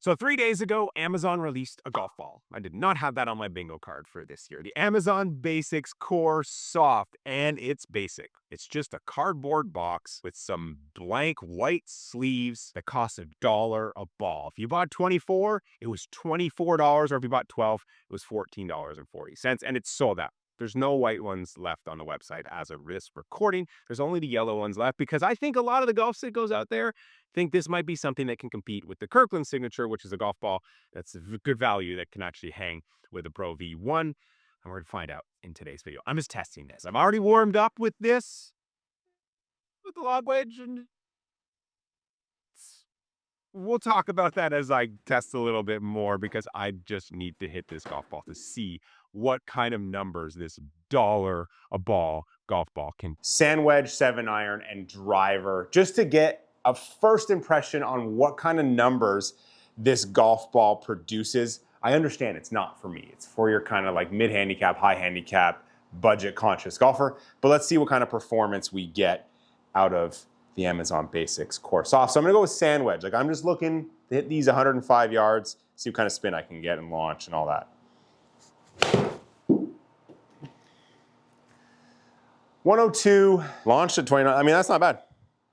So 3 days ago, Amazon released a golf ball. I did not have that on my bingo card for this year. The Amazon Basics Core Soft, and it's basic. It's just a cardboard box with some blank white sleeves that costs $1 a ball. If you bought 24, it was $24, or if you bought 12, it was $14.40, and it's sold out. There's no white ones left on the website as of this recording. There's only the yellow ones left because I think a lot of the golf sickos out there think this might be something that can compete with the Kirkland Signature, which is a golf ball that's a good value that can actually hang with a Pro V1. And we're going to find out in today's video. I'm just testing this. I'm already warmed up with this, with the log wedge, and we'll talk about that as I test a little bit more because I just need to hit this golf ball to see what kind of numbers this $1 a ball golf ball can. Sand wedge, 7-iron, and driver, just to get a first impression on what kind of numbers this golf ball produces. I understand it's not for me. It's for your kind of like mid-handicap, high-handicap, budget-conscious golfer. But let's see what kind of performance we get out of the Amazon Basics Core Soft. So I'm gonna go with sand wedge. Like, I'm just looking to hit these 105 yards, see what kind of spin I can get and launch and all that. 102, launched at 29. I mean, that's not bad.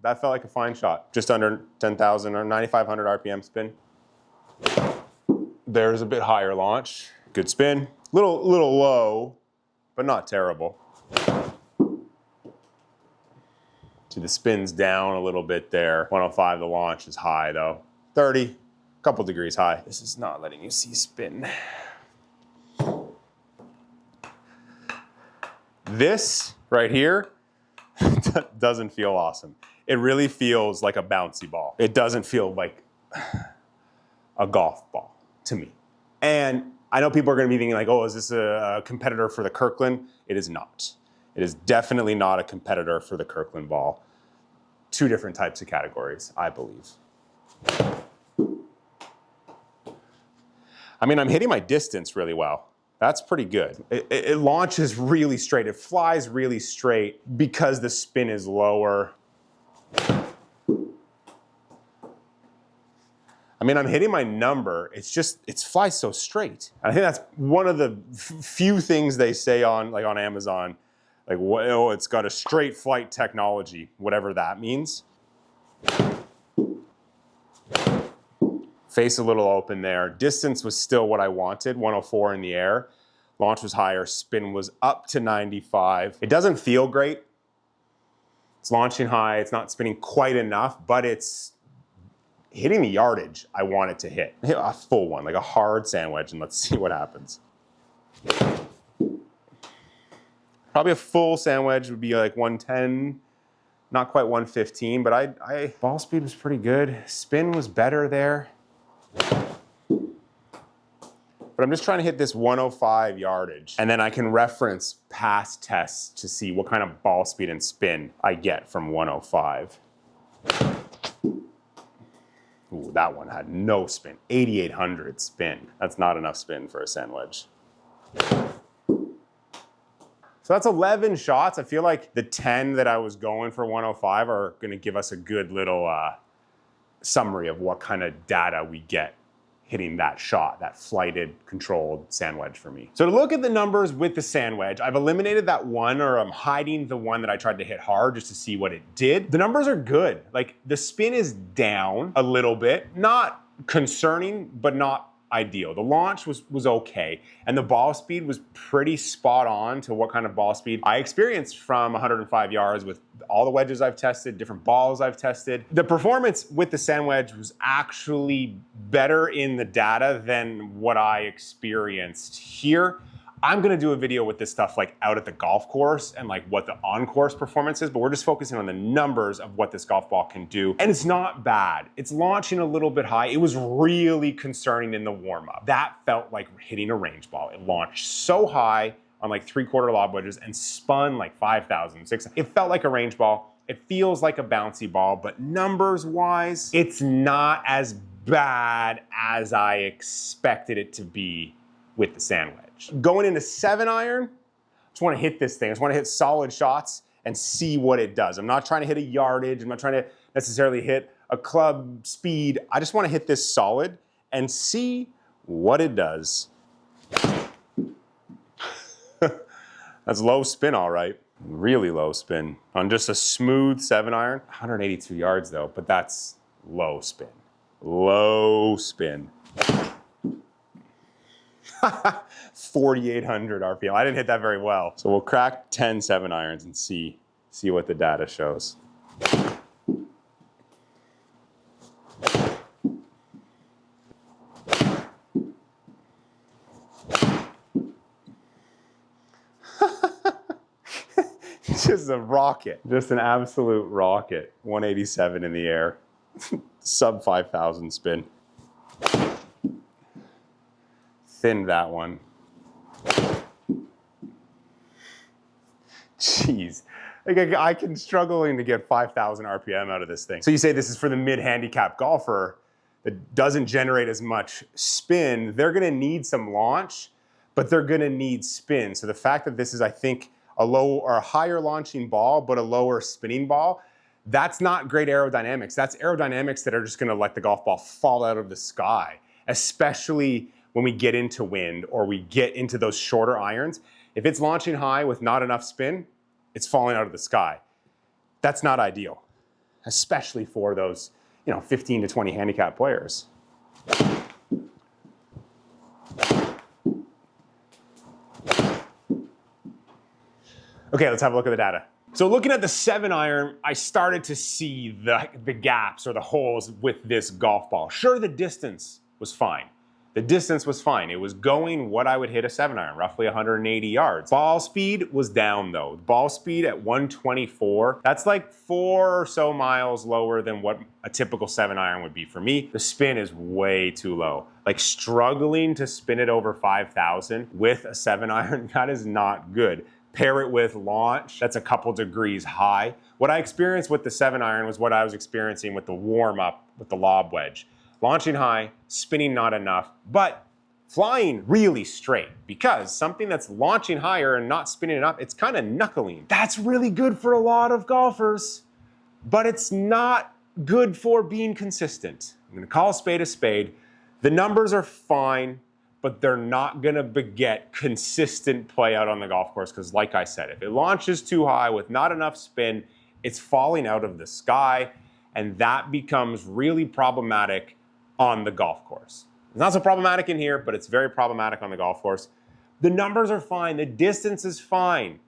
That felt like a fine shot. Just under 10,000 or 9,500 RPM spin. There's a bit higher launch. Good spin. Little low, but not terrible. See, the spin's down a little bit there. 105, the launch is high though. 30, a couple degrees high. This is not letting you see spin. This right here doesn't feel awesome. It really feels like a bouncy ball. It doesn't feel like a golf ball to me. And I know people are gonna be thinking like, oh, is this a competitor for the Kirkland? It is not. It is definitely not a competitor for the Kirkland ball. Two different types of categories, I believe. I mean, I'm hitting my distance really well. That's pretty good. It launches really straight. It flies really straight because the spin is lower. I mean, I'm hitting my number. It's just, it flies so straight. And I think that's one of the few things they say on, like on Amazon, like, oh, it's got a straight flight technology, whatever that means. Face a little open there. Distance was still what I wanted, 104 in the air. Launch was higher, spin was up to 95. It doesn't feel great. It's launching high, it's not spinning quite enough, but it's hitting the yardage I want it to hit. Hit a full one, like a hard sand wedge, and let's see what happens. Probably a full sand wedge would be like 110, not quite 115, but ball speed was pretty good. Spin was better there. But I'm just trying to hit this 105 yardage, and then I can reference past tests to see what kind of ball speed and spin I get from 105. Ooh, that one had no spin, 8,800 spin. That's not enough spin for a sand wedge. So that's 11 shots. I feel like the 10 that I was going for 105 are gonna give us a good little summary of what kind of data we get hitting that shot, that flighted, controlled sand wedge for me. So to look at the numbers with the sand wedge, I've eliminated that one, or I'm hiding the one that I tried to hit hard just to see what it did. The numbers are good. Like, the spin is down a little bit, not concerning, but not ideal. The launch was okay, and the ball speed was pretty spot on to what kind of ball speed I experienced from 105 yards with all the wedges I've tested, different balls I've tested. The performance with the sand wedge was actually better in the data than what I experienced here. I'm gonna do a video with this stuff like out at the golf course and like what the on-course performance is, but we're just focusing on the numbers of what this golf ball can do. And it's not bad. It's launching a little bit high. It was really concerning in the warm-up. That felt like hitting a range ball. It launched so high on like 3/4 lob wedges and spun like 5,000, 6,000. It felt like a range ball. It feels like a bouncy ball, but numbers-wise, it's not as bad as I expected it to be with the sand wedge. Going into 7-iron, just want to hit this thing. I just want to hit solid shots and see what it does. I'm not trying to hit a yardage. I'm not trying to necessarily hit a club speed. I just want to hit this solid and see what it does. That's low spin, all right. Really low spin on just a smooth 7-iron. 182 yards though, but that's low spin. Low spin. 4,800 RPM. I didn't hit that very well. So we'll crack 10 7-irons and see what the data shows. Just a rocket, just an absolute rocket. 187 in the air, sub 5,000 spin. Thinned that one. Jeez, like I can struggling to get 5,000 RPM out of this thing. So you say this is for the mid-handicap golfer that doesn't generate as much spin. They're gonna need some launch, but they're gonna need spin. So the fact that this is, I think, a low or a higher launching ball, but a lower spinning ball, that's not great aerodynamics. That's aerodynamics that are just gonna let the golf ball fall out of the sky, especially when we get into wind or we get into those shorter irons. If it's launching high with not enough spin, it's falling out of the sky. That's not ideal, especially for those 15 to 20 handicap players. Okay, let's have a look at the data. So looking at the 7-iron, I started to see the gaps or the holes with this golf ball. Sure, the distance was fine. The distance was fine. It was going what I would hit a 7-iron, roughly 180 yards. Ball speed was down though. Ball speed at 124, that's like 4 or so miles lower than what a typical 7-iron would be for me. The spin is way too low. Like struggling to spin it over 5,000 with a 7-iron, that is not good. Pair it with launch, that's a couple degrees high. What I experienced with the 7-iron was what I was experiencing with the warm-up with the lob wedge. Launching high, spinning not enough, but flying really straight, because something that's launching higher and not spinning enough, it's kind of knuckling. That's really good for a lot of golfers, but it's not good for being consistent. I'm gonna call a spade a spade. The numbers are fine, but they're not gonna beget consistent play out on the golf course, because like I said, if it launches too high with not enough spin, it's falling out of the sky, and that becomes really problematic on the golf course. It's not so problematic in here, but it's very problematic on the golf course. The numbers are fine, the distance is fine,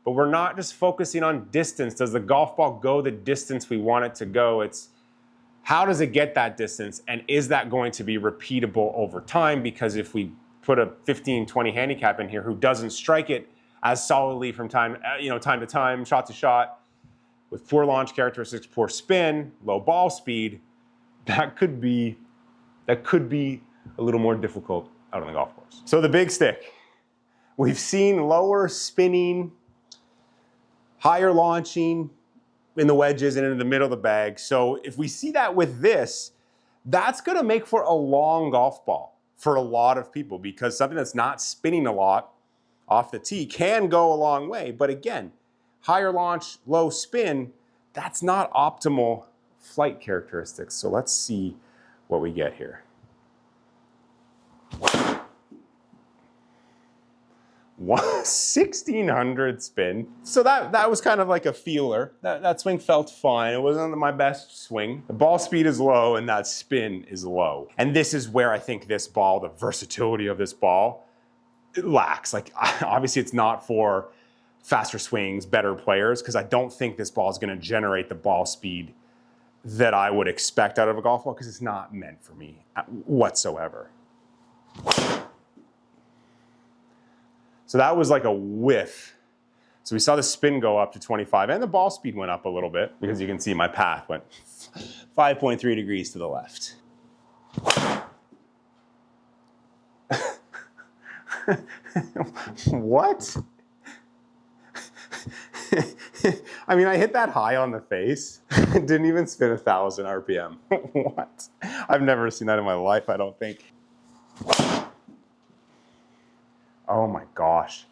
but we're not just focusing on distance. Does the golf ball go the distance we want it to go? It's how does it get that distance, and is that going to be repeatable over time? Because if we put a 15-20 handicap in here who doesn't strike it as solidly from time to time, shot to shot, with poor launch characteristics, poor spin, low ball speed, that could be a little more difficult out on the golf course. So the big stick, we've seen lower spinning, higher launching in the wedges and in the middle of the bag. So if we see that with this, that's gonna make for a long golf ball for a lot of people, because something that's not spinning a lot off the tee can go a long way. But again, higher launch, low spin, that's not optimal flight characteristics. So let's see what we get here. 1,600 spin. So that was kind of like a feeler. That swing felt fine. It wasn't my best swing. The ball speed is low and that spin is low. And this is where I think this ball, the versatility of this ball, it lacks. Like obviously it's not for faster swings, better players, because I don't think this ball is going to generate the ball speed that I would expect out of a golf ball, because it's not meant for me whatsoever. So that was like a whiff. So we saw the spin go up to 25 and the ball speed went up a little bit, because you can see my path went 5.3 degrees to the left. What? I mean, I hit that high on the face. It didn't even spin 1,000 RPM. What? I've never seen that in my life, I don't think. Oh my gosh.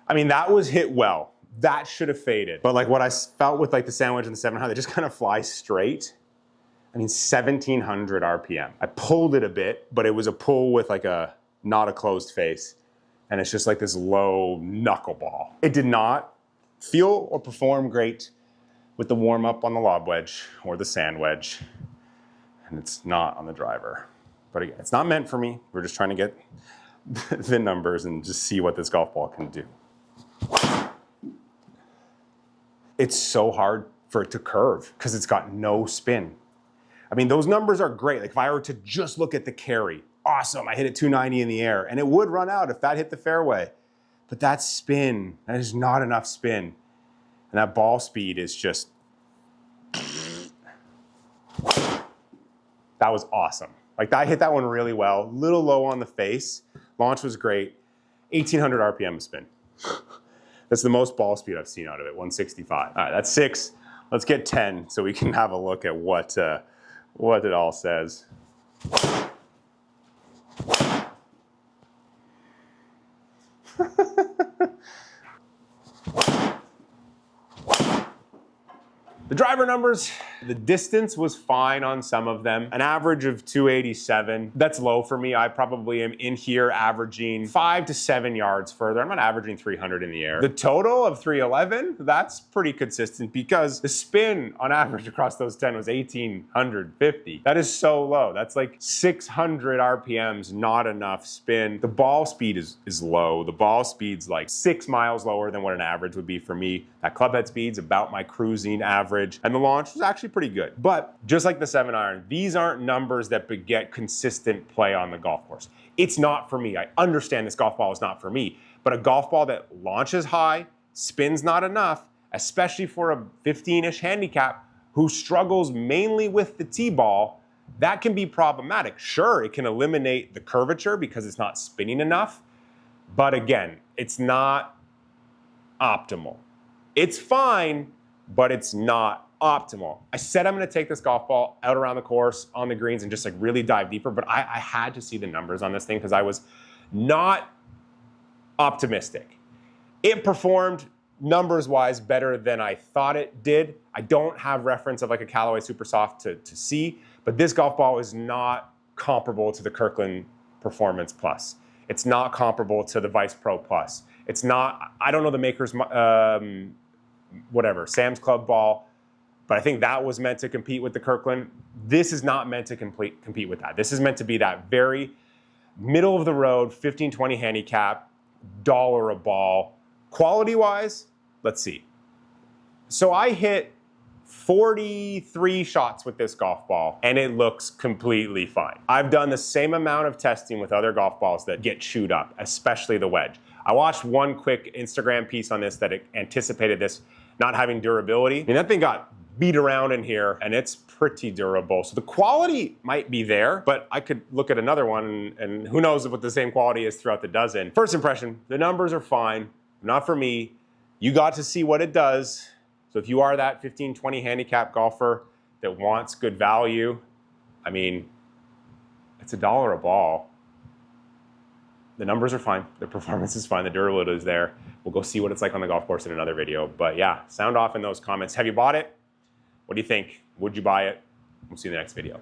I mean, that was hit well. That should have faded. But like what I felt with like the sandwich and the 700, they just kind of fly straight. I mean, 1700 RPM. I pulled it a bit, but it was a pull with like not a closed face. And it's just like this low knuckleball. It did not feel or perform great with the warm up on the lob wedge or the sand wedge. And it's not on the driver. But again, it's not meant for me. We're just trying to get the numbers and just see what this golf ball can do. It's so hard for it to curve because it's got no spin. I mean, those numbers are great. Like if I were to just look at the carry, awesome, I hit it 290 in the air, and it would run out if that hit the fairway. But that spin, that is not enough spin. And that ball speed is just, that was awesome. Like I hit that one really well, little low on the face. Launch was great, 1800 RPM spin. That's the most ball speed I've seen out of it, 165. All right, that's 6. Let's get 10 so we can have a look at what it all says. The driver numbers, the distance was fine on some of them. An average of 287. That's low for me. I probably am in here averaging 5 to 7 yards further. I'm not averaging 300 in the air. The total of 311, that's pretty consistent because the spin on average across those 10 was 1850. That is so low. That's like 600 RPMs, not enough spin. The ball speed is low. The ball speed's like 6 miles lower than what an average would be for me. That clubhead speed's about my cruising average. And the launch was actually pretty good. But just like the 7-iron, these aren't numbers that beget consistent play on the golf course. It's not for me. I understand this golf ball is not for me, but a golf ball that launches high, spins not enough, especially for a 15-ish handicap who struggles mainly with the tee ball, that can be problematic. Sure, it can eliminate the curvature because it's not spinning enough, but again, it's not optimal. It's fine, but it's not optimal. I said I'm gonna take this golf ball out around the course on the greens and just like really dive deeper, but I had to see the numbers on this thing because I was not optimistic. It performed numbers-wise better than I thought it did. I don't have reference of like a Callaway Super Soft to see, but this golf ball is not comparable to the Kirkland Performance Plus. It's not comparable to the Vice Pro Plus. It's not, I don't know the maker's whatever, Sam's Club ball, but I think that was meant to compete with the Kirkland. This is not meant to compete with that. This is meant to be that very middle of the road, 15-20 handicap, $1 a ball. Quality-wise, let's see. So I hit 43 shots with this golf ball, and it looks completely fine. I've done the same amount of testing with other golf balls that get chewed up, especially the wedge. I watched one quick Instagram piece on this that anticipated this not having durability. I mean, that thing got beat around in here and it's pretty durable. So the quality might be there, but I could look at another one and who knows what the same quality is throughout the dozen. First impression, the numbers are fine, not for me. You got to see what it does. So if you are that 15-20 handicap golfer that wants good value, I mean, it's $1 a ball. The numbers are fine, the performance is fine, the durability is there. We'll go see what it's like on the golf course in another video. But yeah, sound off in those comments. Have you bought it? What do you think? Would you buy it? We'll see you in the next video.